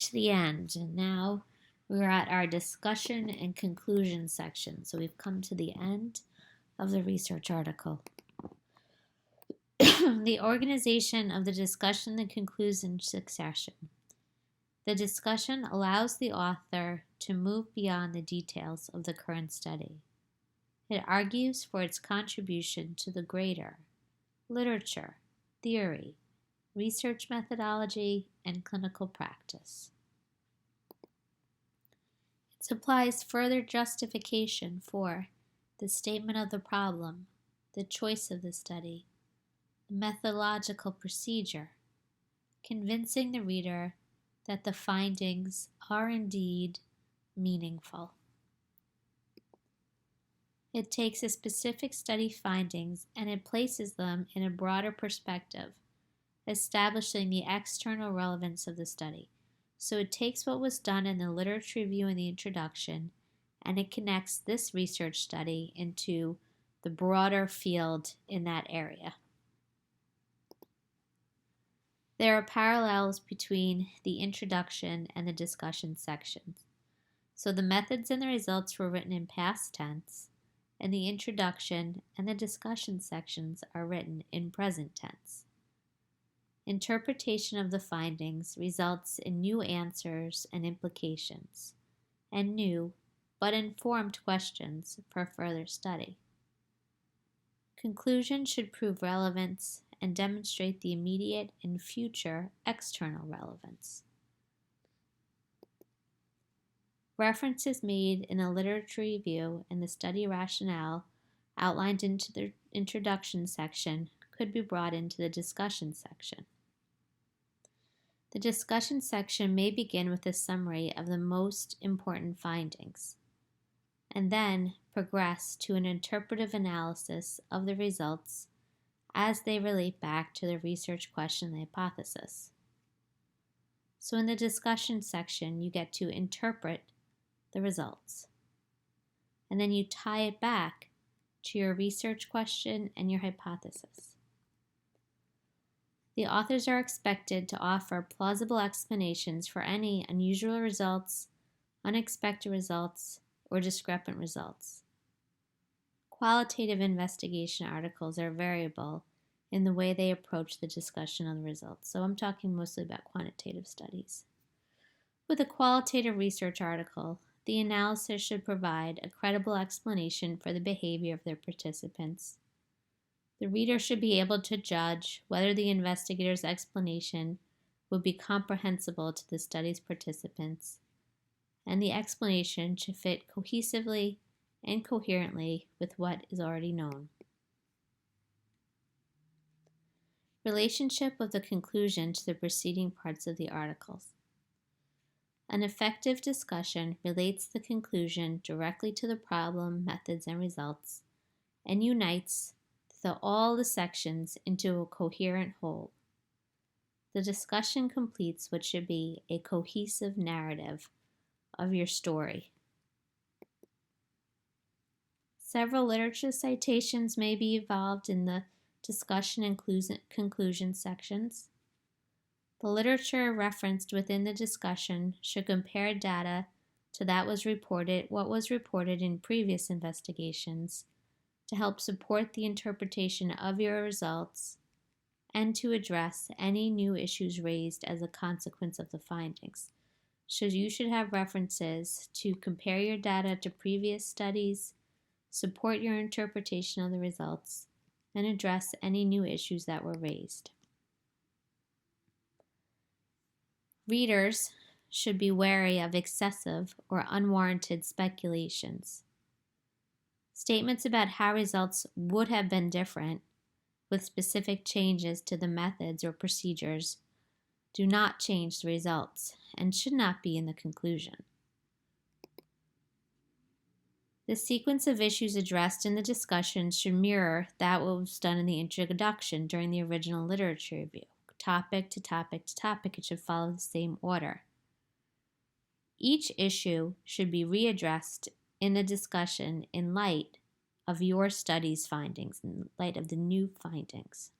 reached the end, and now we're at our discussion and conclusion section. So we've come to the end of the research article. The organization of the discussion and conclusion succession. The discussion allows the author to move beyond the details of the current study. It argues for its contribution to the greater literature, theory, research methodology, and clinical practice. It supplies further justification for the statement of the problem, the choice of the study, the methodological procedure, convincing the reader that the findings are indeed meaningful. It takes a specific study findings and it places them in a broader perspective, establishing the external relevance of the study. So it takes what was done in the literature review and the introduction, and it connects this research study into the broader field in that area. There are parallels between the introduction and the discussion sections. So the methods and the results were written in past tense, and the introduction and the discussion sections are written in present tense. Interpretation of the findings results in new answers and implications, and new but informed questions for further study. Conclusion should prove relevance and demonstrate the immediate and future external relevance. References made in the literature review and the study rationale outlined into the introduction section could be brought into the discussion section. The discussion section may begin with a summary of the most important findings, and then progress to an interpretive analysis of the results as they relate back to the research question and the hypothesis. So in the discussion section, you get to interpret the results, and then you tie it back to your research question and your hypothesis. The authors are expected to offer plausible explanations for any unusual results, unexpected results, or discrepant results. Qualitative investigation articles are variable in the way they approach the discussion of the results, so I'm talking mostly about quantitative studies. With a qualitative research article, the analysis should provide a credible explanation for the behavior of their participants. The reader should be able to judge whether the investigator's explanation would be comprehensible to the study's participants, and the explanation should fit cohesively and coherently with what is already known. Relationship of the conclusion to the preceding parts of the articles. An effective discussion relates the conclusion directly to the problem, methods, and results, and unites all the sections into a coherent whole. The discussion completes what should be a cohesive narrative of your story. Several literature citations may be involved in the discussion and conclusion sections. The literature referenced within the discussion should compare data to what was reported in previous investigations, to help support the interpretation of your results and to address any new issues raised as a consequence of the findings. So you should have references to compare your data to previous studies, support your interpretation of the results, and address any new issues that were raised. Readers should be wary of excessive or unwarranted speculations. Statements about how results would have been different with specific changes to the methods or procedures do not change the results and should not be in the conclusion. The sequence of issues addressed in the discussion should mirror that what was done in the introduction during the original literature review. Topic to topic to topic, it should follow the same order. Each issue should be readdressed in the discussion in light of your study's findings, in light of the new findings.